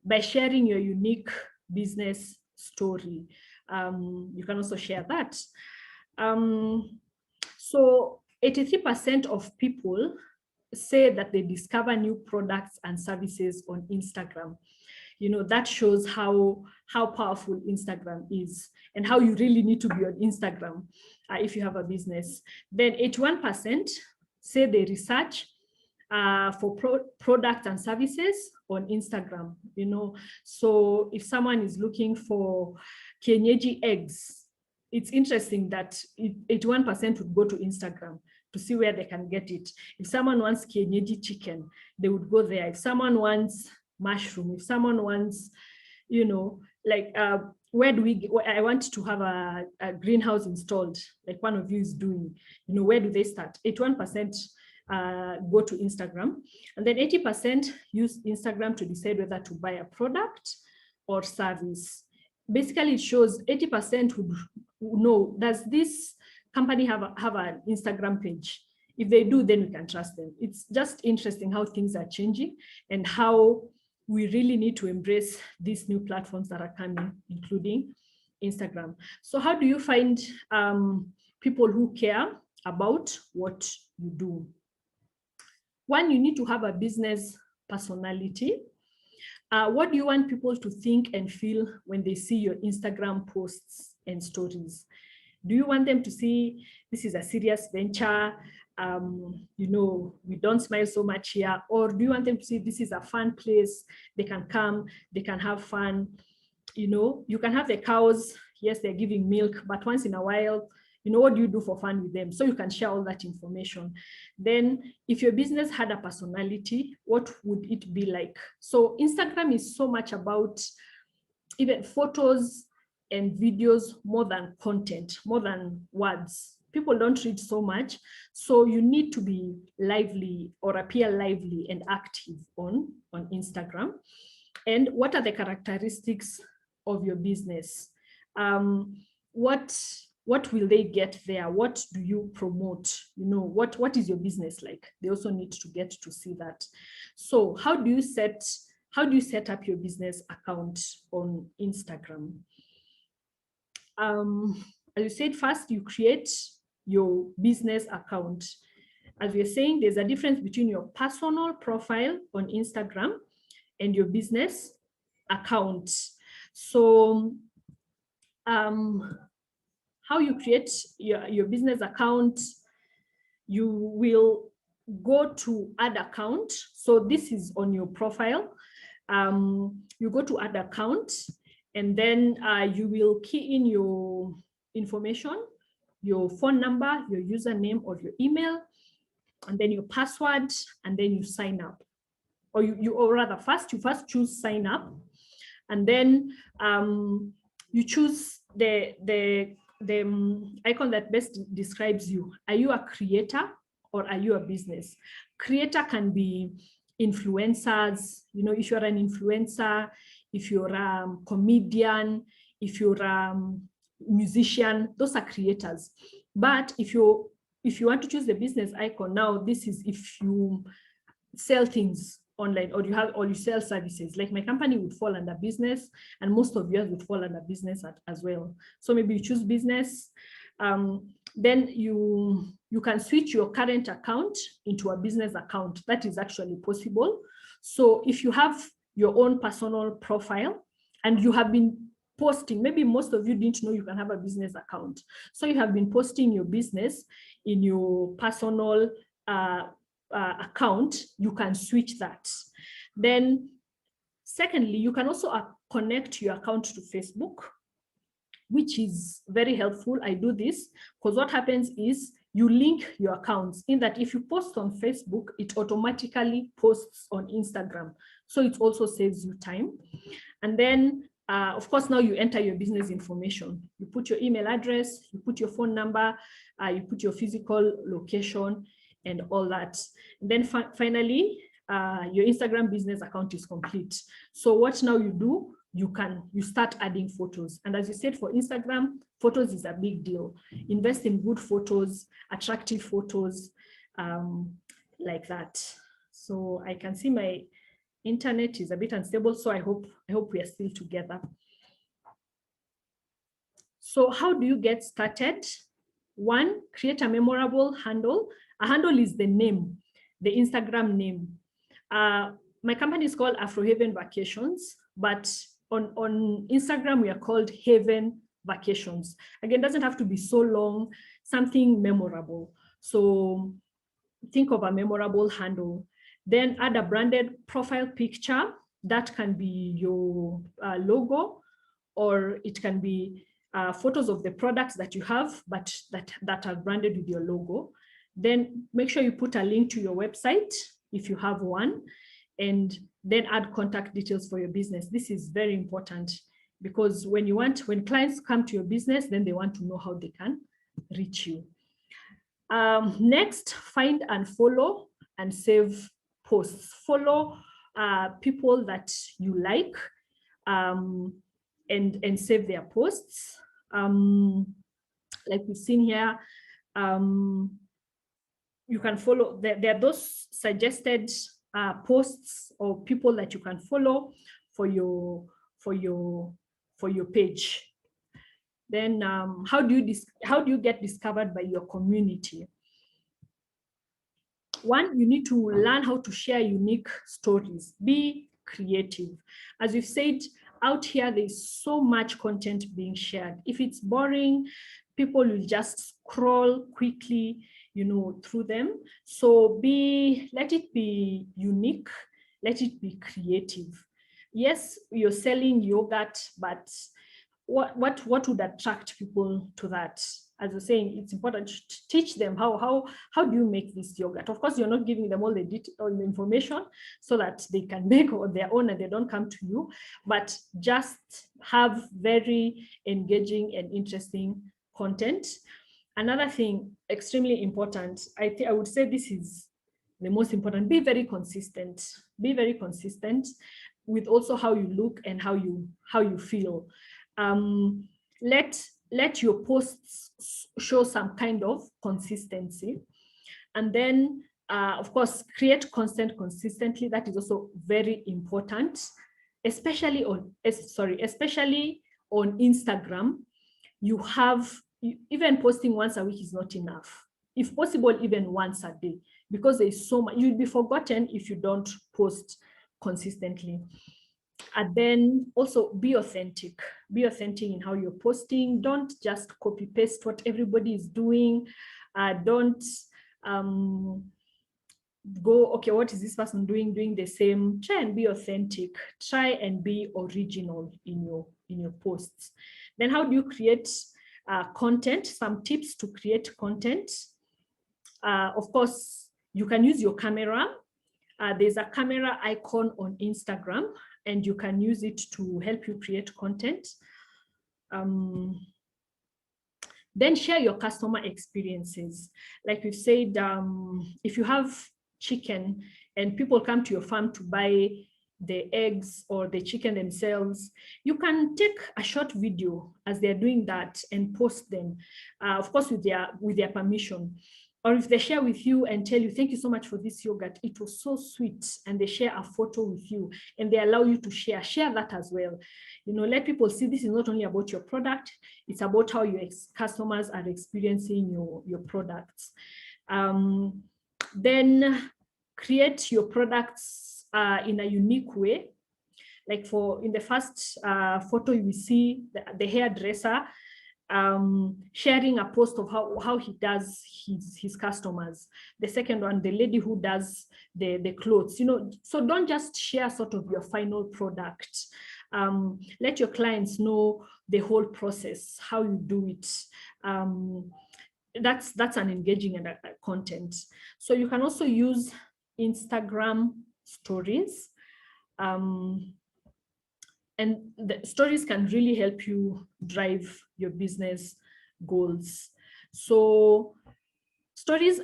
by sharing your unique business story. You can also share that. So 83% of people say that they discover new products and services on Instagram. You know, that shows how powerful Instagram is and how you really need to be on Instagram if you have a business. Then 81% say they research for products and services on Instagram, you know. So if someone is looking for kienyeji eggs, it's interesting that 81% would go to Instagram to see where they can get it. If someone wants kienyeji chicken, they would go there. If someone wants mushroom, if someone wants, you know, like where do we, I want to have a greenhouse installed, like one of you is doing, you know, where do they start? 81% go to Instagram. And then 80% use Instagram to decide whether to buy a product or service. Basically, it shows 80% would know, does this company have an Instagram page? If they do, then we can trust them. It's just interesting how things are changing and how we really need to embrace these new platforms that are coming, including Instagram. So how do you find people who care about what you do? One, you need to have a business personality. What do you want people to think and feel when they see your Instagram posts and stories? Do you want them to see this is a serious venture? You know, we don't smile so much here. Or do you want them to see this is a fun place? They can come, they can have fun. You know, you can have the cows. Yes, they're giving milk, but once in a while, you know, what do you do for fun with them? So you can share all that information. Then if your business had a personality, what would it be like? So Instagram is so much about even photos and videos more than content, more than words. People don't read so much. So you need to be lively or appear lively and active on Instagram. And what are the characteristics of your business? What will they get there? What do you promote? You know, what is your business like? They also need to get to see that. So how do you set up your business account on Instagram? As you said, first you create your business account. As we're saying, there's a difference between your personal profile on Instagram and your business account. So how you create your business account, you will go to add account. So this is on your profile. You go to add account, and then you will key in your information, your phone number, your username or your email, and then your password, and then you sign up. Or or rather, you first choose sign up, and then you choose the icon that best describes you. Are you a creator or are you a business? Creator can be influencers. You know, if you're an influencer, if you're a comedian, if you're a musician, those are creators. But if you're if you want to choose the business icon, now this is if you sell things online, or you sell services. Like my company would fall under business, and most of yours would fall under business as well. So maybe you choose business. Then you can switch your current account into a business account. That is actually possible. So if you have your own personal profile and you have been posting, maybe most of you didn't know you can have a business account. So you have been posting your business in your personal account, you can switch that. Then secondly, you can also connect your account to Facebook, which is very helpful. I do this because what happens is you link your accounts, in that if you post on Facebook, it automatically posts on Instagram. So it also saves you time. And then of course, now you enter your business information. You put your email address, you put your phone number, you put your physical location and all that. And then finally, your Instagram business account is complete. So what now you do, you start adding photos. And as you said, for Instagram, photos is a big deal. Invest in good photos, attractive photos, like that. So I can see my internet is a bit unstable, so I hope we are still together. So how do you get started? One, create a memorable handle. A handle is the name, the Instagram name. My company is called Afro Haven Vacations, but on Instagram, we are called Haven Vacations. Again, it doesn't have to be so long, something memorable. So think of a memorable handle. Then add a branded profile picture. That can be your logo, or it can be photos of the products that you have, but that are branded with your logo. Then make sure you put a link to your website if you have one, and then add contact details for your business. This is very important because when clients come to your business, then they want to know how they can reach you. Next, find and follow and save posts. Follow people that you like and save their posts. Like we've seen here, you can follow, there are those suggested posts or people that you can follow for your page. Then how do you get discovered by your community? One, you need to learn how to share unique stories. Be creative. As we've said, out here, there's so much content being shared. If it's boring, people will just scroll quickly, through them. So let it be unique, let it be creative. Yes, you're selling yogurt, but what would attract people to that? As you're saying, it's important to teach them how do you make this yogurt. Of course, you're not giving them all the information so that they can make on their own and they don't come to you, but just have very engaging and interesting content. Another thing, extremely important, I would say this is the most important, be very consistent. Be very consistent with also how you look and how you feel. Let your posts show some kind of consistency. And then, of course, create content consistently. That is also very important, especially on Instagram. Even posting once a week is not enough. If possible, even once a day, because there's so much, you'll be forgotten if you don't post consistently. And then also be authentic. Be authentic in how you're posting. Don't just copy paste what everybody is doing. Don't go, okay, what is this person doing the same? Try and be authentic. Try and be original in your posts. Then how do you create content? Some tips to create content. Of course, you can use your camera. There's a camera icon on Instagram, and you can use it to help you create content. Then share your customer experiences. Like we've said, if you have chicken and people come to your farm to buy the eggs or the chicken themselves, you can take a short video as they're doing that and post them, of course, with their permission. Or if they share with you and tell you, thank you so much for this yogurt, it was so sweet, and they share a photo with you and they allow you to share that as well. Let people see this is not only about your product, it's about how your customers are experiencing your products. Then create your products in a unique way. Like in the first photo, you will see the hairdresser sharing a post of how he does his customers. The second one, the lady who does the clothes, so don't just share sort of your final product. Let your clients know the whole process, how you do it. That's an engaging content. So you can also use Instagram stories. And the stories can really help you drive your business goals. So stories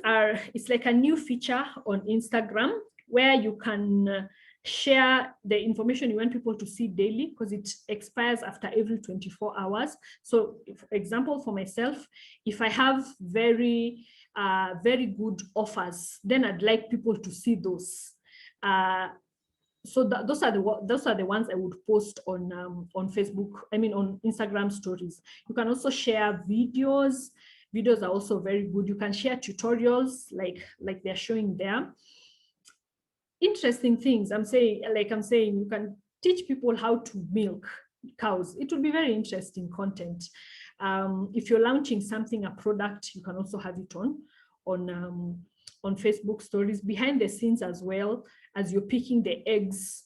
it's like a new feature on Instagram where you can share the information you want people to see daily, because it expires after every 24 hours. So for example, for myself, if I have very good offers, then I'd like people to see those. So those are the ones I would post on Facebook, on Instagram stories. You can also share videos. Videos are also very good. You can share tutorials like they're showing there. Interesting things. I'm saying you can teach people how to milk cows. It would be very interesting content. If you're launching something, a product, you can also have it on Facebook stories, behind the scenes as well. As you're picking the eggs,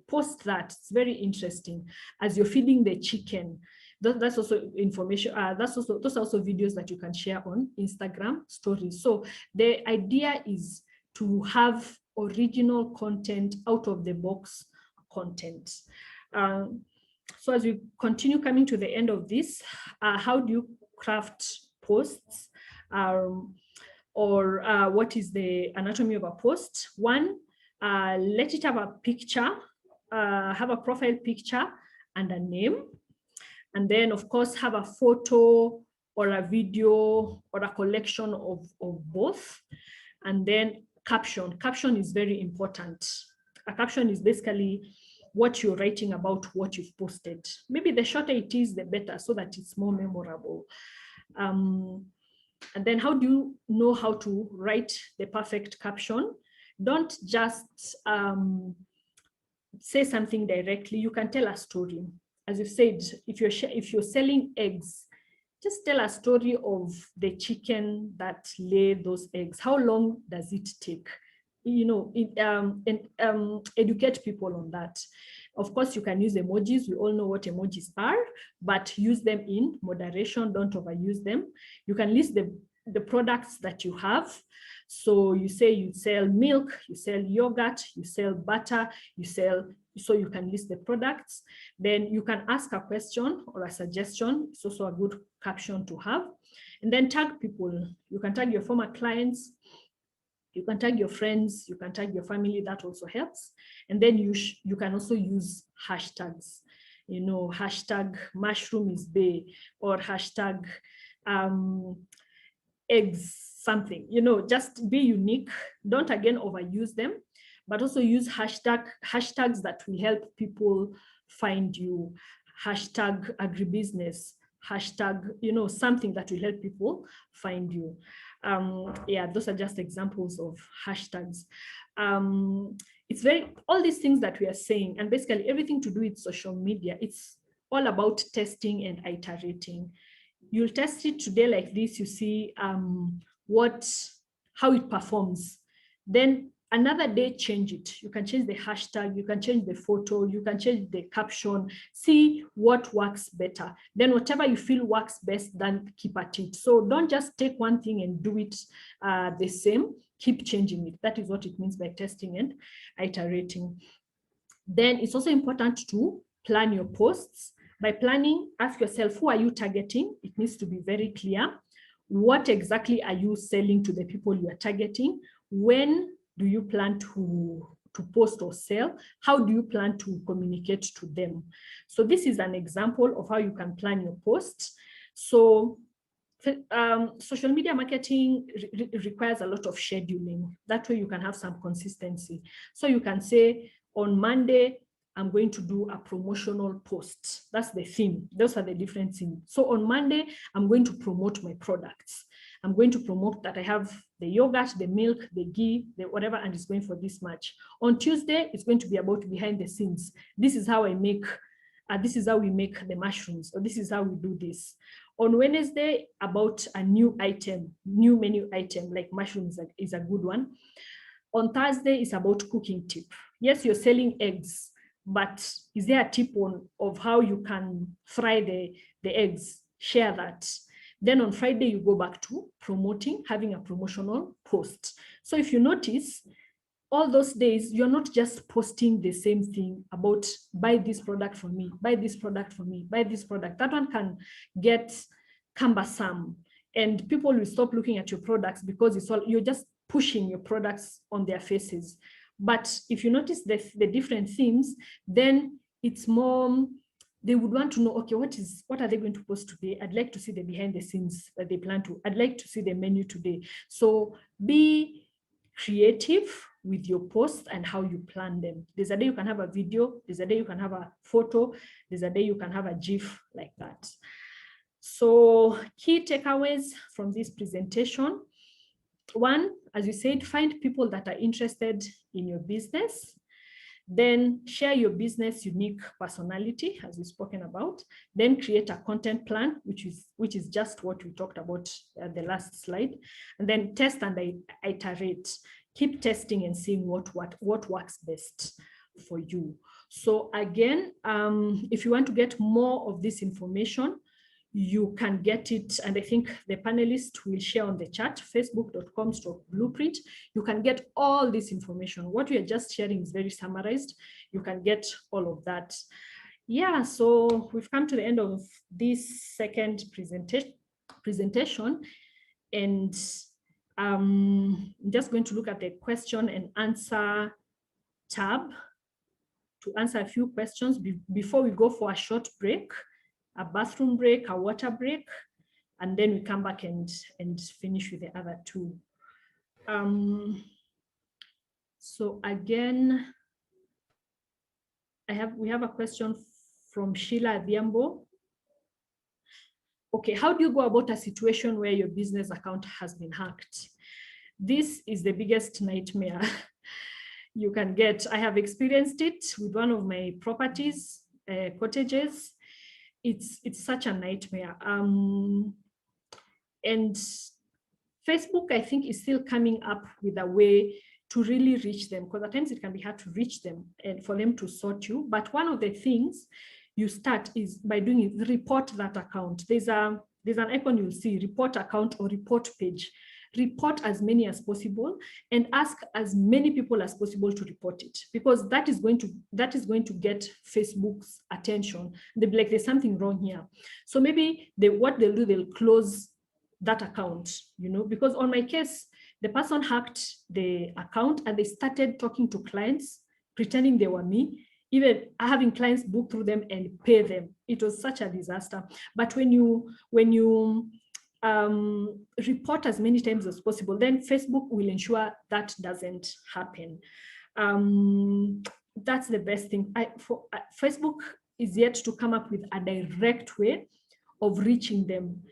post that. It's very interesting. As you're feeding the chicken, that's also information. Those are also videos that you can share on Instagram stories. So the idea is to have original content, out of the box content. So as we continue coming to the end of this, how do you craft posts? Or what is the anatomy of a post? One, let it have a picture, have a profile picture and a name. And then, of course, have a photo or a video or a collection of both. And then caption. Caption is very important. A caption is basically what you're writing about what you've posted. Maybe the shorter it is, the better, so that it's more memorable. And then how do you know how to write the perfect caption? Don't just say something directly. You can tell a story. As you said, if you're selling eggs, just tell a story of the chicken that lay those eggs. How long does it take? Educate people on that. Of course, you can use emojis. We all know what emojis are, but use them in moderation. Don't overuse them. You can list the products that you have. So you say you sell milk, you sell yogurt, you sell butter, so you can list the products. Then you can ask a question or a suggestion. It's also a good caption to have. And then tag people. You can tag your former clients. You can tag your friends. You can tag your family. That also helps. And then you can also use hashtags. Hashtag mushroom is bay, or hashtag eggs something. Just be unique. Don't again overuse them, but also use hashtags that will help people find you. Hashtag agribusiness, hashtag, something that will help people find you. Those are just examples of hashtags. It's all these things that we are saying, and basically everything to do with social media, it's all about testing and iterating. You'll test it today like this, you see how it performs. Then another day, change it. You can change the hashtag, you can change the photo, you can change the caption, see what works better. Then whatever you feel works best, then keep at it. So don't just take one thing and do it the same, keep changing it. That is what it means by testing and iterating. Then it's also important to plan your posts. By planning, ask yourself, who are you targeting? It needs to be very clear. What exactly are you selling to the people you are targeting? When do you plan to post or sell? How do you plan to communicate to them? So this is an example of how you can plan your posts. So social media marketing requires a lot of scheduling. That way you can have some consistency. So you can say on Monday, I'm going to do a promotional post. That's the theme. Those are the different themes. So on Monday, I'm going to promote my products. I'm going to promote that I have the yogurt, the milk, the ghee, the whatever, and it's going for this much. On Tuesday, it's going to be about behind the scenes. This is how I make, this is how we make the mushrooms, or this is how we do this. On Wednesday, about a new item, new menu item, like mushrooms is a good one. On Thursday, it's about cooking tip. Yes, you're selling eggs, but is there a tip of how you can fry the eggs? Share that. Then on Friday, you go back to promoting, having a promotional post. So if you notice, all those days, you're not just posting the same thing about buy this product for me, buy this product for me, buy this product. That one can get cumbersome, and people will stop looking at your products because it's all, you're just pushing your products on their faces. But if you notice the different themes, then it's more, they would want to know, okay, what are they going to post today? I'd like to see the behind the scenes that they plan to. I'd like to see the menu today. So be creative with your posts and how you plan them. There's a day you can have a video, there's a day you can have a photo, there's a day you can have a GIF like that. So key takeaways from this presentation. One, as you said, find people that are interested in your business. Then share your business unique personality, as we've spoken about. Then create a content plan, which is just what we talked about at the last slide. And then test and iterate. Keep testing and seeing what works best for you. So again, if you want to get more of this information, you can get it, and I think the panelists will share on the chat, facebook.com/blueprint. You can get all this information. What we are just sharing is very summarized. You can get all of that. Yeah, so we've come to the end of this second presentation, and I'm just going to look at the question and answer tab to answer a few questions before we go for a short break, a bathroom break, a water break, and then we come back and finish with the other two. So again, we have a question from Sheila Adhiambo. Okay, how do you go about a situation where your business account has been hacked? This is the biggest nightmare you can get. I have experienced it with one of my properties, cottages. It's such a nightmare. And Facebook, I think, is still coming up with a way to really reach them, because at times it can be hard to reach them and for them to sort you. But one of the things you start is by doing is report that account. There's an icon you'll see, report account or report page. Report as many as possible and ask as many people as possible to report it, because that is going to get Facebook's attention. They'll be like, there's something wrong here. So maybe what they'll do, they'll close that account, because on my case, the person hacked the account and they started talking to clients, pretending they were me, even having clients book through them and pay them. It was such a disaster. But when you report as many times as possible, then Facebook will ensure that doesn't happen. That's the best thing. Facebook is yet to come up with a direct way of reaching them,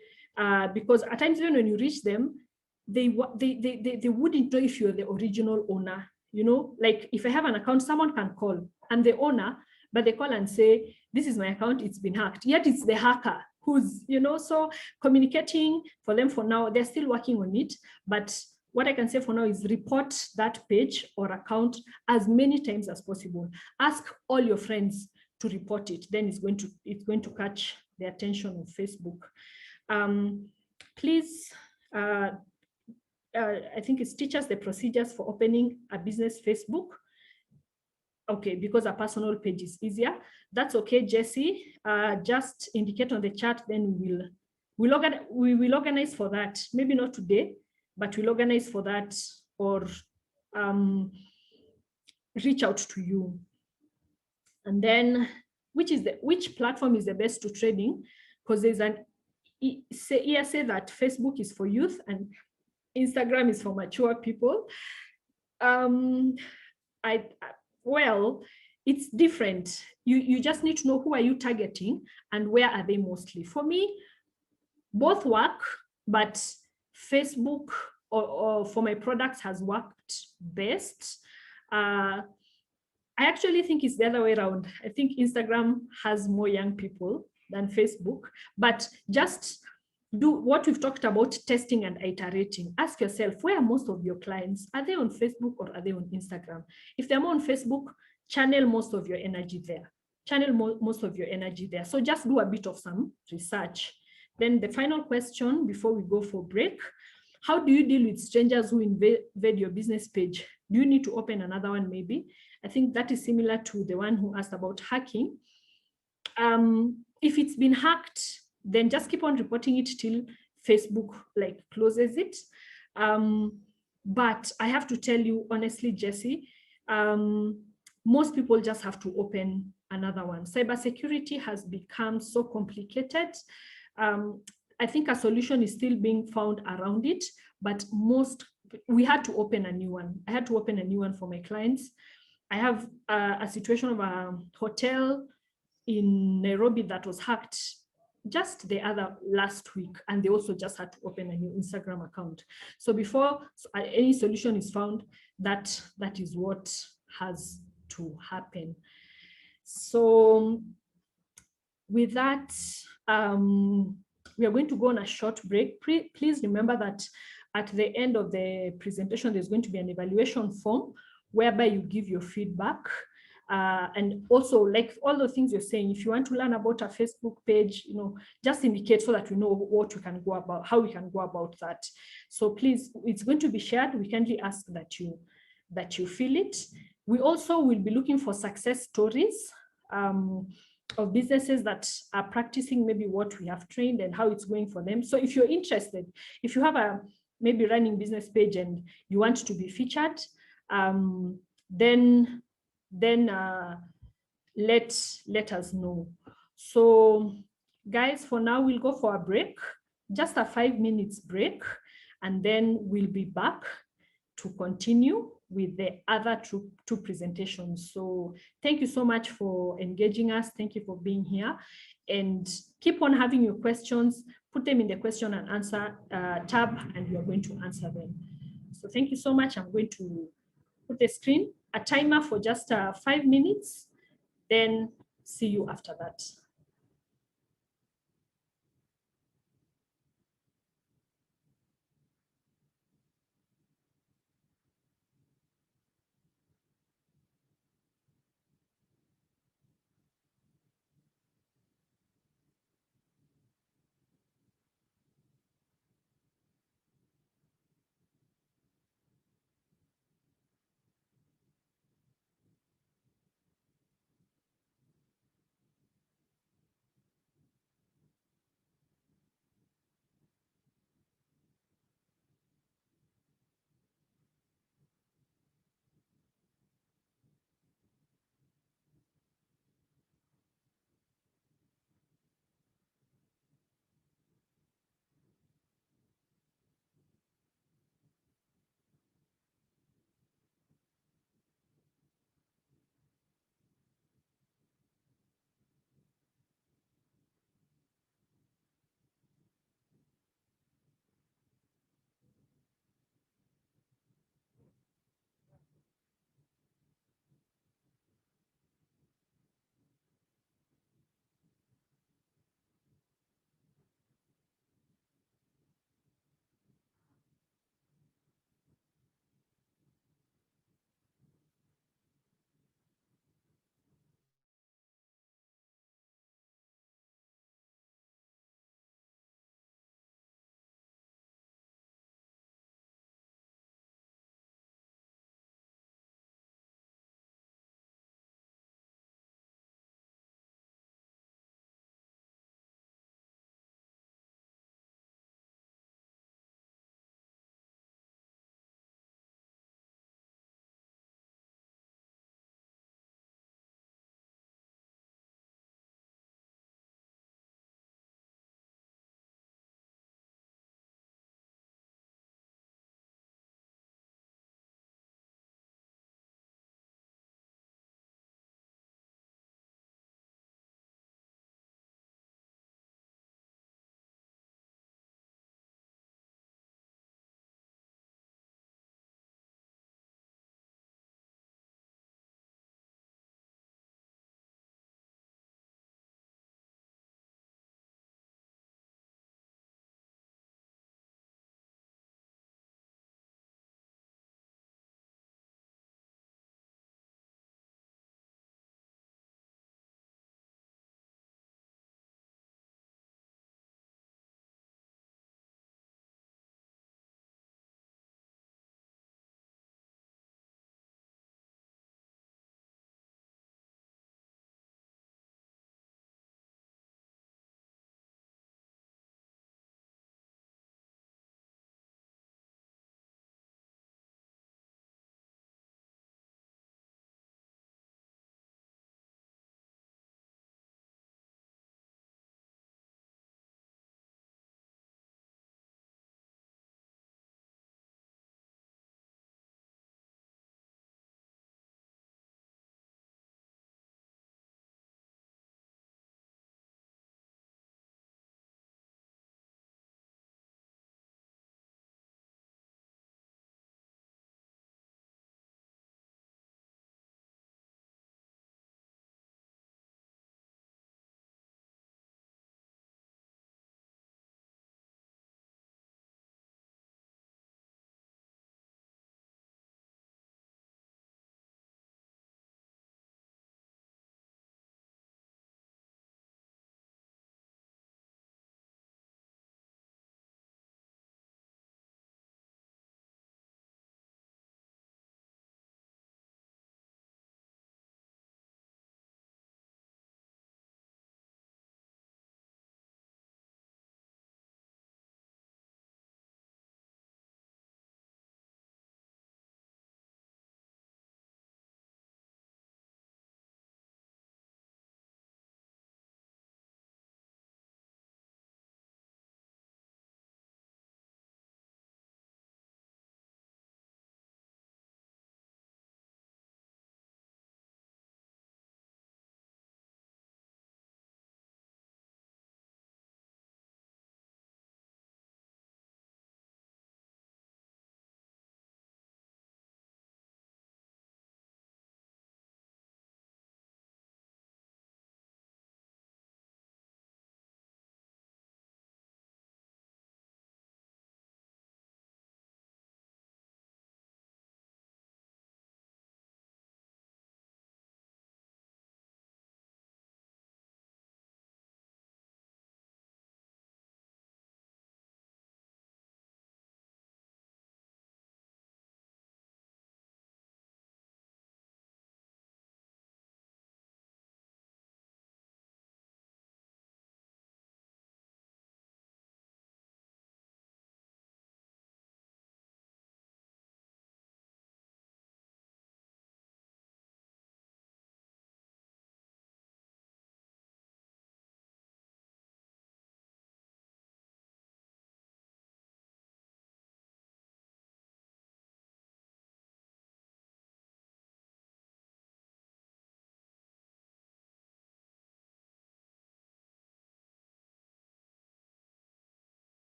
because at times even when you reach them, they wouldn't know if you're the original owner. Like if I have an account, someone can call, I'm the owner, but they call and say, this is my account, it's been hacked. Yet it's the hacker who's, so communicating for them for now, they're still working on it. But what I can say for now is report that page or account as many times as possible. Ask all your friends to report it. Then it's going to catch the attention of Facebook. Please, I think it teaches the procedures for opening a business Facebook. Okay, because a personal page is easier. That's okay, Jesse. Just indicate on the chat, then we will organize for that. Maybe not today, but we'll organize for that, or reach out to you. And then which platform is the best to trading? Because there's an say that Facebook is for youth and Instagram is for mature people. Well, it's different. You just need to know who are you targeting and where are they mostly. For me, both work, but Facebook or for my products has worked best. I actually think it's the other way around. I think Instagram has more young people than Facebook, but just do what we've talked about, testing and iterating. Ask yourself, where are most of your clients? Are they on Facebook or are they on Instagram? If they're more on Facebook, channel most of your energy there. Most of your energy there. So just do a bit of some research. Then the final question before we go for break, how do you deal with strangers who invade your business page? Do you need to open another one maybe? I think that is similar to the one who asked about hacking. If it's been hacked, then just keep on reporting it till Facebook closes it. But I have to tell you honestly, Jessie, most people just have to open another one. Cybersecurity has become so complicated. I think a solution is still being found around it, but we had to open a new one. I had to open a new one for my clients. I have a situation of a hotel in Nairobi that was hacked just last week, and they also just had to open a new Instagram account. So before any solution is found, that is what has to happen. So with that, we are going to go on a short break. Please remember that at the end of the presentation, there's going to be an evaluation form whereby you give your feedback. And also, like all the things you're saying, if you want to learn about a Facebook page, just indicate so that we know what we can go about, how we can go about that. So please, it's going to be shared. We kindly ask that you fill it. We also will be looking for success stories of businesses that are practicing maybe what we have trained and how it's going for them. So if you're interested, if you have a maybe running business page and you want to be featured, then let us know. So guys, for now we'll go for a break, just a 5 minutes break, and then we'll be back to continue with the other two presentations. So thank you so much for engaging us. Thank you for being here, and keep on having your questions. Put them in the question and answer tab, and we are going to answer them. So thank you so much. I'm going to put the screen, a timer for just 5 minutes, then see you after that.